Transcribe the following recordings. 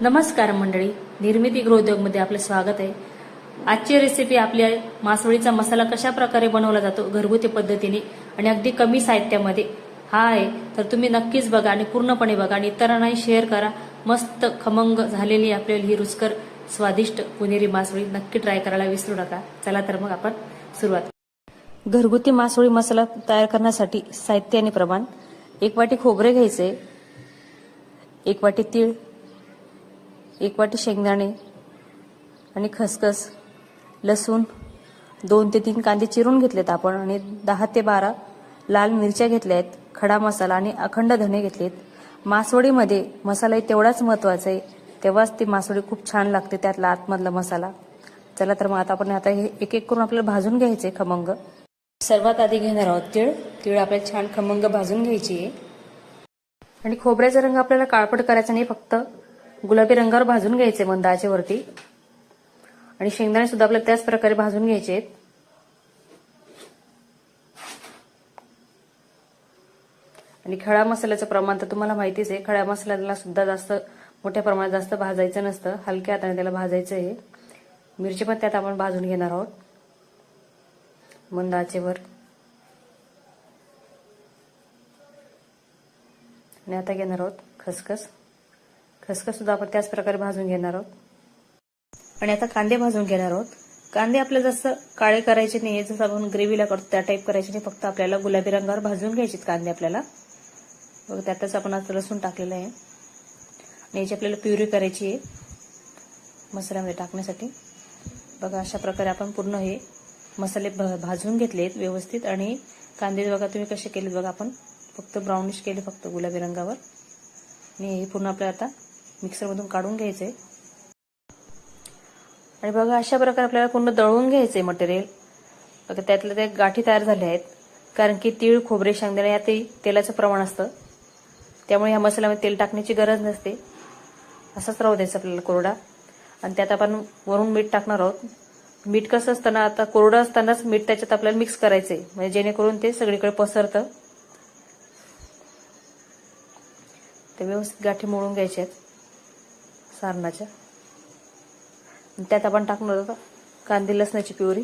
नमस्कार मंडळी, निर्मिती गृहोद्योगमध्ये आपलं स्वागत आहे। आजची रेसिपी आपली आहे मासवडीचा मसाला कशा प्रकारे बनवला जातो घरगुती पद्धतीने आणि अगदी कमी साहित्यामध्ये हा आहे। तर तुम्ही नक्कीच बघा आणि पूर्णपणे बघा आणि इतरांनाही शेअर करा। मस्त खमंग झालेली आपल्याला ही रुचकर स्वादिष्ट पुणेरी मासवडी नक्की ट्राय करायला विसरू नका। चला तर मग आपण सुरुवात। घरगुती मासवडी मसाला तयार करण्यासाठी साहित्य आणि प्रमाण: 1 वाटी खोबरे घ्यायचे, 1 वाटी तीळ, 1 वाटी शेंगदाणे आणि खसखस, लसूण, 2 ते 3 कांदे चिरून घेतलेत आपण आणि 10 ते 12 लाल मिरच्या घेतल्या आहेत, खडा मसाला आणि अखंड धणे घेतलेत। मासवडीमध्ये मसाला तेवढाच महत्त्वाचा आहे, तेव्हाच ती मासवडी खूप छान लागते, त्यातला आतमधला मसाला। चला तर मग आता हे एक एक करून आपल्याला भाजून घ्यायचे खमंग। सर्वात आधी घेणार आहोत तीळ। तीळ आपल्याला छान खमंग भाजून घ्यायची आहे आणि खोबऱ्याचा रंग आपल्याला काळपट करायचा नाही, फक्त गुलाबी रंगावर भाजून घ्यायचे मंद आचेवरती। आणि शेंगदाणे सुद्धा आपल्याला त्याच प्रकारे भाजून घ्यायचे आहेत। आणि खडा मसाल्याचं प्रमाण तर तुम्हाला माहितीच आहे, खडा मसाल्याला सुद्धा जास्त मोठ्या प्रमाणात जास्त भाजायचं नसतं, हलक्या हाताने त्याला भाजायचं आहे। मिरची पण त्यात आपण भाजून घेणार आहोत मंद आचेवर। आणि आता घेणार आहोत खसखस। खसखस सुद्धा आपण त्याच प्रकारे भाजून घेणार आहोत। आणि आता कांदे भाजून घेणार आहोत। कांदे आपल्याला जास्त काळे करायचे नाही, जसं आपण ग्रेव्हीला करतो त्या टाईप करायचे नाही, फक्त आपल्याला गुलाबी रंगावर भाजून घ्यायचे कांदे आपल्याला। बघा त्यातच आपण आता लसूण टाकलेलं आहे आणि याची आपल्याला प्युरी करायची आहे मसाल्यामध्ये टाकण्यासाठी। बघा अशा प्रकारे आपण पूर्ण हे मसाले भाजून घेतलेत व्यवस्थित। आणि कांदे बघा तुम्ही कसे केलेत, बघा आपण फक्त ब्राउनिश केले, फक्त गुलाबी रंगावर। आणि हे पूर्ण आपल्याला आता मिक्सरमधून काढून घ्यायचंय। आणि बघा अशा प्रकारे आपल्याला पूर्ण दळून घ्यायचंय मटेरियल। बघा त्यातले ते गाठी तयार झाल्या आहेत, कारण की तीळ, खोबरे, शेंगदाणे यातही तेलाचं प्रमाण असतं, त्यामुळे या मसाल्यामध्ये तेल टाकण्याची गरज नसते। असंच राहू द्यायचं आपल्याला कोरडा। आणि त्यात आपण वरून मीठ टाकणार आहोत। मीठ कसं असतं ना, आता कोरडं असतानाच मीठ त्याच्यात आपल्याला मिक्स करायचंय, म्हणजे जेणेकरून ते सगळीकडे पसरतं। ते व्यवस्थित गाठी मोडून घ्यायच्या आहेत सारणाच्या। त्यात आपण टाकणार आहोत कांदे लसणाची प्युरी।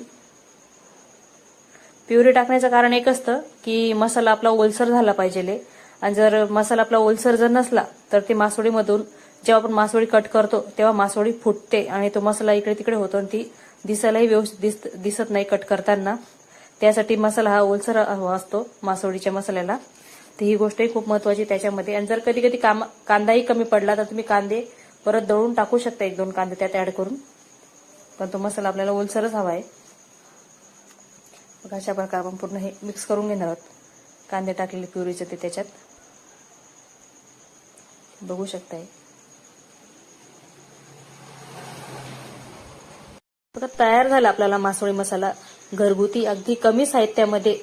प्युरी टाकण्याचं कारण एक असतं की मसाला आपला ओलसर झाला पाहिजे, आणि जर मसाला आपला ओलसर जर नसला तर ती मासवडीमधून जेव्हा आपण मासवडी कट करतो तेव्हा मासवडी फुटते आणि तो मसाला इकडे तिकडे होतो आणि ती दिसायलाही व्यवस्थित दिसत नाही कट करताना। त्यासाठी मसाला हा ओलसर हवा असतो मासवडीच्या मसाल्याला, तर ही गोष्टही खूप महत्त्वाची त्याच्यामध्ये। आणि जर कधी कधी कांदाही कमी पडला तर तुम्ही कांदे परत दळून टाकू शकता, 1-2 कांदे त्यात ऍड करून, पण तो मसाला आपल्याला ओलसरच हवा आहे। अशा प्रकारे आपण पूर्ण हे मिक्स करून घेणार आहोत। कांदे टाकलेले प्युरीचे ते त्याच्यात बघू शकताय। आता तयार झाला आपल्याला मासवडी मसाला घरगुती, अगदी कमी साहित्यामध्ये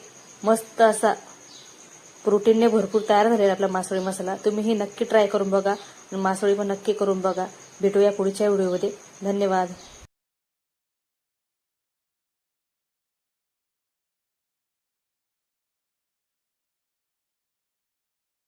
मस्त असा प्रोटीनने भरपूर तयार झालेला आपला मासवडी मसाला। तुम्ही ही नक्की ट्राय करून बघा आणि मासवडी पण नक्की करून बघा। भेटूया पुढच्या व्हिडिओमध्ये। धन्यवाद।